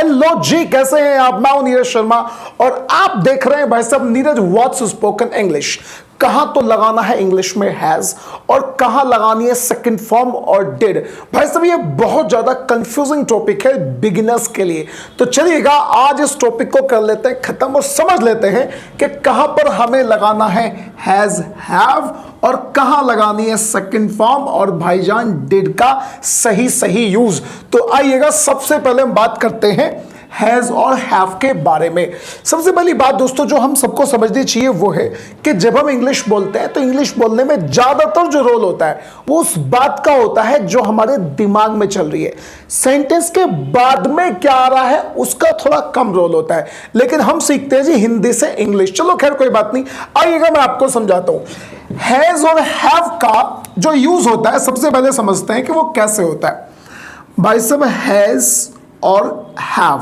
Hello जी, कैसे हैं आप? मैं हूं नीरज शर्मा और आप देख रहे हैं भाई साहब नीरज व्हाट्स स्पोकन इंग्लिश। कहां तो लगाना है इंग्लिश में हैज और कहां लगानी है सेकंड फॉर्म और डिड। भाई साहब ये बहुत ज्यादा कंफ्यूजिंग टॉपिक है बिगिनर्स के लिए, तो चलिएगा आज इस टॉपिक को कर लेते हैं खत्म और समझ लेते हैं कि कहां पर हमें लगाना है हैज हैव और कहां लगानी है सेकंड फॉर्म और भाईजान डिड का सही यूज। तो आइएगा सबसे पहले हम बात करते हैं हैज और हैव के बारे में। सबसे पहली बात दोस्तों जो हम सबको समझनी चाहिए वो है कि जब हम इंग्लिश बोलते हैं तो इंग्लिश बोलने में ज्यादातर जो रोल होता है वो उस बात का होता है जो हमारे दिमाग में चल रही है। सेंटेंस के बाद में क्या आ रहा है उसका थोड़ा कम रोल होता है, लेकिन हम सीखते हैं जी हिंदी से इंग्लिश। चलो खैर कोई बात नहीं, आइएगा मैं आपको समझाता हूं। हैज और हैव का जो यूज होता है सबसे पहले समझते हैं कि वो कैसे होता है। भाई साहब हैज और हैव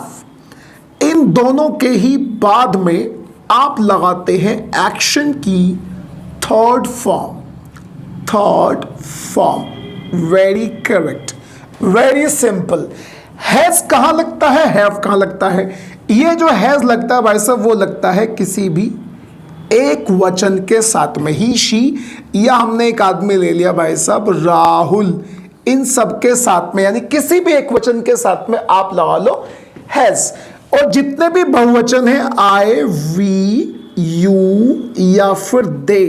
इन दोनों के ही बाद में आप लगाते हैं एक्शन की third form. Very correct, very simple. Has कहां लगता है, हैव कहां लगता है? ये जो हैज लगता है भाई साहब वो लगता है किसी भी एक वचन के साथ में, ही शी, या हमने एक आदमी ले लिया भाई साहब राहुल, इन सब के साथ में, यानी किसी भी एक वचन के साथ में आप लगा लो हैज। और जितने भी बहुवचन हैं आई, वी, यू या फिर दे,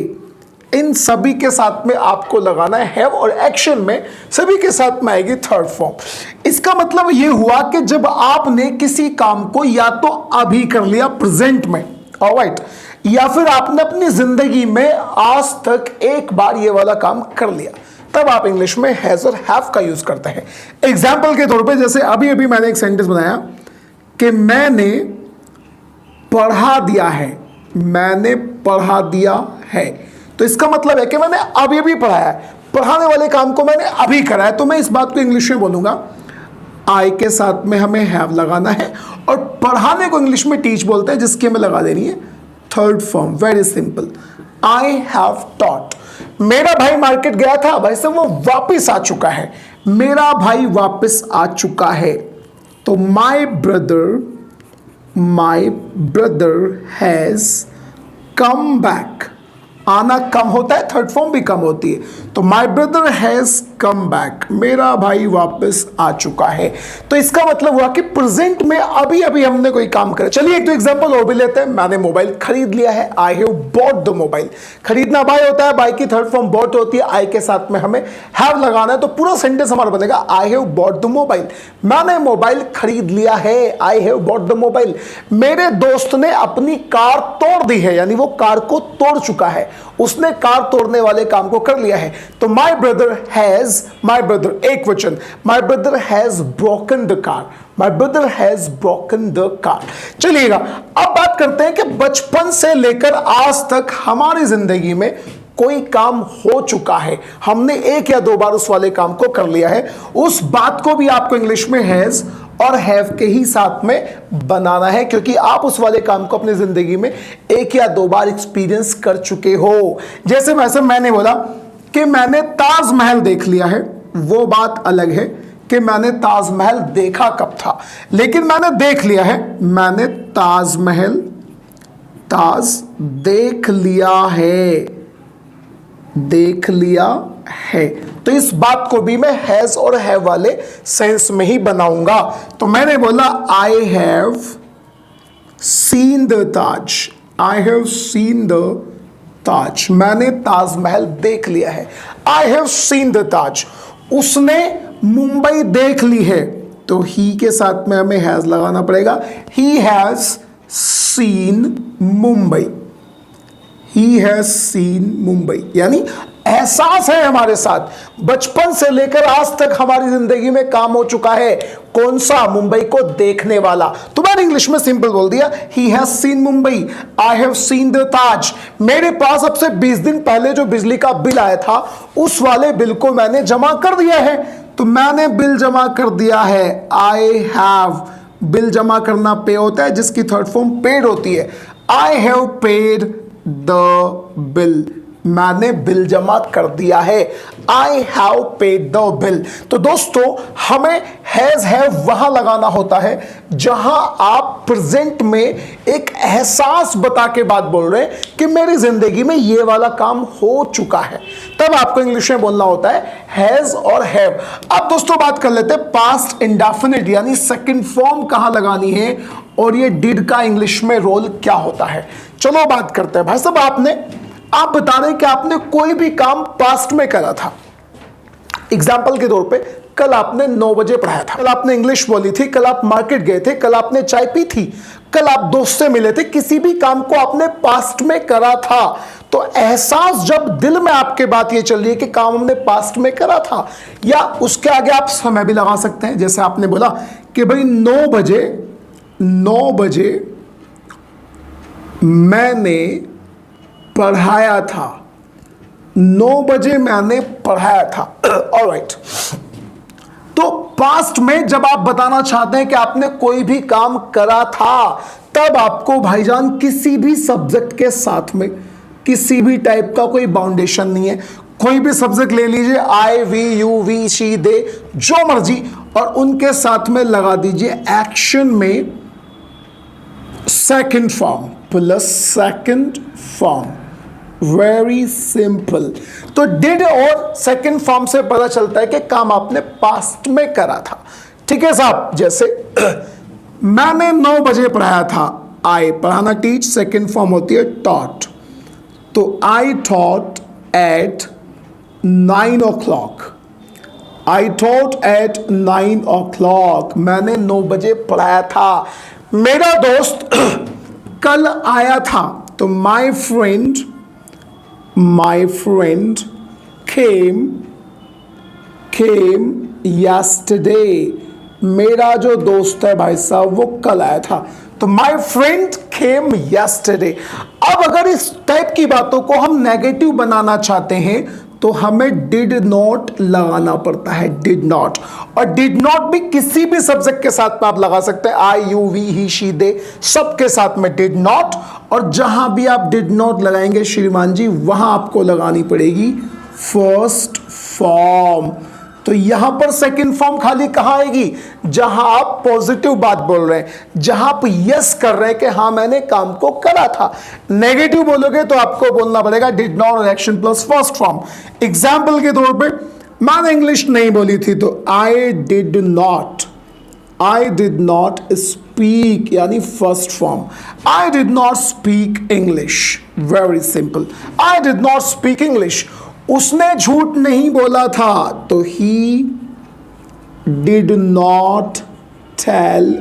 इन सभी के साथ में आपको लगाना है हैव और एक्शन में सभी के साथ में आएगी थर्ड फॉर्म। इसका मतलब यह हुआ कि जब आपने किसी काम को या तो अभी कर लिया प्रेजेंट में, ऑलराइट, या फिर आपने अपनी जिंदगी में आज तक एक बार ये वाला काम कर लिया, तब आप इंग्लिश में हैज और हैव का यूज करते हैं। एग्जाम्पल के तौर पे जैसे अभी अभी मैंने एक सेंटेंस बनाया कि मैंने पढ़ा दिया है, मैंने पढ़ा दिया है, तो इसका मतलब है कि मैंने अभी अभी पढ़ाया है, पढ़ाने वाले काम को मैंने अभी करा है। तो मैं इस बात को इंग्लिश में बोलूंगा आई के साथ में हमें हैव लगाना है और पढ़ाने को इंग्लिश में टीच बोलते हैं, जिसकी हमें लगा देनी है third form. Very simple, I have taught. मेरा भाई मार्केट गया था, भाई साहब वो वापस आ चुका है, मेरा भाई वापस आ चुका है। तो my brother has come back. आना कम होता है, थर्ड फॉर्म भी कम होती है। तो my brother has come back, मेरा भाई वापस आ चुका है। तो इसका मतलब हुआ कि प्रेजेंट में अभी अभी हमने कोई काम करा। चलिए एक तो एग्जांपल और भी लेते हैं। मैंने मोबाइल खरीद लिया है, I have bought the mobile. खरीदना बाय होता है, बाय की थर्ड फॉर्म बॉट होती है, आई के साथ में हमें हैव लगाना है। तो पूरा सेंटेंस हमारा बनेगा I have bought the mobile. मैंने मोबाइल खरीद लिया है, I have bought the mobile. मेरे दोस्त ने अपनी कार तोड़ दी है, यानी वो कार को तोड़ चुका है, उसने कार तोड़ने वाले काम को कर लिया है। तो माई ब्रदर एक वचन, my brother has broken the car, my brother has broken the car. चलिएगा अब बात करते हैं कि बचपन से लेकर आज तक हमारी जिंदगी में कोई काम हो चुका है, हमने एक या दो बार उस वाले काम को कर लिया है, उस बात को भी आपको इंग्लिश में हैज और हैव के ही साथ में बनाना है, क्योंकि आप उस वाले काम को अपनी जिंदगी में एक या दो बार एक्सपीरियंस कर चुके हो। जैसे वैसे मैंने बोला कि मैंने ताजमहल देख लिया है, वो बात अलग है कि मैंने ताजमहल देखा कब था, लेकिन मैंने देख लिया है, मैंने ताज देख लिया है। तो इस बात को भी मैं हैज और हैव वाले सेंस में ही बनाऊंगा। तो मैंने बोला I have seen the Taj, I have seen the Taj, मैंने ताजमहल देख लिया है। I have seen the Taj, उसने मुंबई देख ली है, तो ही के साथ में हमें हैज लगाना पड़ेगा। ही has seen Mumbai, he has seen Mumbai, यानी एहसास है हमारे साथ, बचपन से लेकर आज तक हमारी जिंदगी में काम हो चुका है। कौन सा? मुंबई को देखने वाला। तो मैंने इंग्लिश में सिंपल बोल दिया he has seen Mumbai, I have seen the Taj. मेरे पास अब से 20 दिन पहले जो बिजली का बिल आया था उस वाले बिल को मैंने जमा कर दिया है। तो मैंने बिल जमा कर दिया है, आई हैव, बिल जमा करना पे होता है जिसकी थर्ड फॉर्म पेड होती है। I have paid the bill, मैंने बिल जमा कर दिया है, I have paid the bill. तो दोस्तों हमें हैज हैव वहां लगाना होता है जहां आप प्रेजेंट में एक एहसास बता के बात बोल रहे हैं कि मेरी जिंदगी में ये वाला काम हो चुका है, तब आपको इंग्लिश में बोलना होता है हैज और हैव। अब दोस्तों बात कर लेते हैं पास्ट इंडेफिनिट यानी सेकंड फॉर्म कहां लगानी है और ये डिड का इंग्लिश में रोल क्या होता है। चलो बात करते हैं। भाई साहब आप बता रहे हैं कि आपने कोई भी काम पास्ट में करा था। एग्जाम्पल के तौर पे कल आपने 9 बजे पढ़ाया था, कल आपने इंग्लिश बोली थी, कल आप मार्केट गए थे, कल आपने चाय पी थी, कल आप दोस्त से मिले थे, किसी भी काम को आपने पास्ट में करा था। तो एहसास जब दिल में आपके बात ये चल रही है कि काम हमने पास्ट में करा था, या उसके आगे आप समय भी लगा सकते हैं। जैसे आपने बोला कि भाई 9 बजे मैंने पढ़ाया था, 9 बजे मैंने पढ़ाया था। ऑलराइट, तो पास्ट में जब आप बताना चाहते हैं कि आपने कोई भी काम करा था, तब आपको भाईजान किसी भी सब्जेक्ट के साथ में किसी भी टाइप का कोई बाउंडेशन नहीं है। कोई भी सब्जेक्ट ले लीजिए, आई, वी, यू, वी, शी, दे, जो मर्जी, और उनके साथ में लगा दीजिए एक्शन में second form plus second form. Very simple. तो डिड और सेकंड फॉर्म से पता चलता है कि काम आपने पास्ट में करा था। ठीक है साहब, जैसे मैंने 9 बजे पढ़ाया था, आई पढ़ाना टीच, सेकंड फॉर्म होती है टॉट। तो I taught at 9 o'clock, I taught at 9 o'clock, मैंने 9 बजे पढ़ाया था। मेरा दोस्त कल आया था, तो माई फ्रेंड came yesterday, मेरा जो दोस्त है भाई साहब वो कल आया था। तो माई फ्रेंड came yesterday। अब अगर इस टाइप की बातों को हम नेगेटिव बनाना चाहते हैं तो हमें डिड नॉट लगाना पड़ता है, डिड नॉट। और डिड नॉट भी किसी भी सब्जेक्ट के साथ में आप लगा सकते हैं, आई, यू, वी, ही, शी, दे, सबके साथ में डिड नॉट। और जहां भी आप डिड नॉट लगाएंगे श्रीमान जी, वहां आपको लगानी पड़ेगी फर्स्ट फॉर्म। तो यहां पर सेकंड फॉर्म खाली कहां आएगी? जहां आप पॉजिटिव बात बोल रहे हैं, जहां आप यस कर रहे हैं कि हां मैंने काम को करा था। नेगेटिव बोलोगे तो आपको बोलना पड़ेगा डिड नॉट और action plus first form. Example के तौर पे मैंने इंग्लिश नहीं बोली थी, तो आई डिड नॉट स्पीक, यानी first form. I did not speak English. Very simple, I did not speak English. उसने झूठ नहीं बोला था, तो he did not tell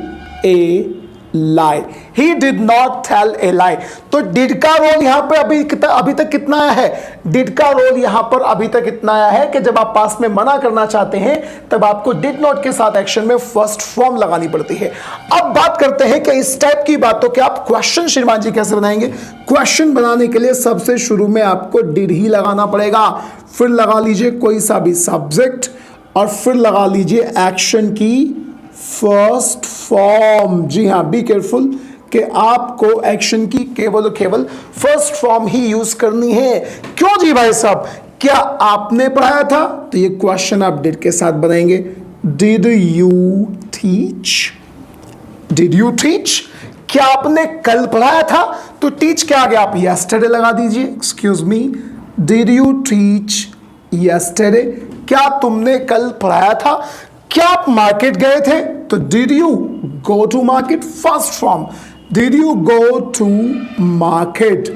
a lie, he did not tell a lie. तो डिड का role यहां पर अभी तक कितना आया है? डिड का रोल यहां पर अभी तक इतना आया है कि जब आप पास में मना करना चाहते हैं तब आपको डिड नॉट के साथ एक्शन में फर्स्ट फॉर्म लगानी पड़ती है। अब बात करते हैं कि इस टाइप की बातों के आप क्वेश्चन श्रीमान जी कैसे बनाएंगे। क्वेश्चन बनाने के लिए सबसे शुरू में आपको डिड ही लगाना पड़ेगा, फिर लगा लीजिए कोई सा भी सब्जेक्ट, और फिर लगा लीजिए एक्शन की फर्स्ट फॉर्म। जी हाँ, बी केयरफुल कि आपको एक्शन की केवल और केवल फर्स्ट फॉर्म ही यूज करनी है। क्यों जी भाई साहब? क्या आपने पढ़ाया था? तो ये क्वेश्चन आप डिड के साथ बनाएंगे। Did you teach? क्या आपने कल पढ़ाया था? तो टीच के आगे आप यस्टरडे लगा दीजिए। Excuse me, did you teach yesterday? क्या तुमने कल पढ़ाया था? क्या आप मार्केट गए थे? तो did you go to market, first form. Did you go to market?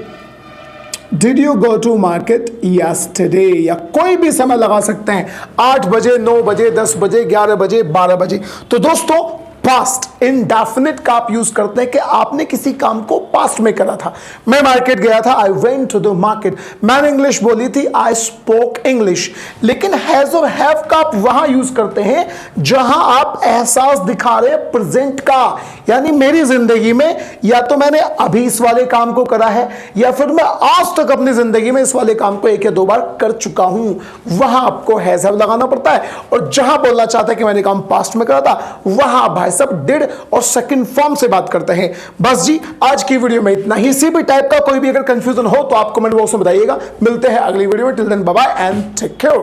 Did you go to market yesterday? या कोई भी समय लगा सकते हैं, 8 बजे, 9 बजे, 10 बजे, 11 बजे, 12 बजे। तो दोस्तों पास्ट इंडेफिनिट का आप यूज करते हैं कि आपने किसी काम को पास्ट में करा था। मैं मार्केट गया था, I went to the market. मैंने इंग्लिश बोली थी, आई स्पोक इंग्लिश। लेकिन हैज और हैव का आप वहां यूज करते हैं जहां आप एहसास दिखा रहे हैं प्रेजेंट का, यानी मेरी जिंदगी में या तो मैंने अभी इस वाले काम को करा है या फिर मैं आज तक अपनी जिंदगी में इस वाले काम को 1 या 2 बार कर चुका हूं, वहां आपको हैज हैव लगाना पड़ता है। और जहां बोलना चाहता है कि मैंने काम पास्ट में करा था, वहां भाई साहब डिड और सेकंड फॉर्म से बात करते हैं। बस जी, आज की वीडियो में इतना ही। इसी भी टाइप का कोई भी अगर कंफ्यूजन हो तो आप कमेंट बॉक्स में बताइएगा। मिलते हैं अगली वीडियो में। Till then bye bye and take care.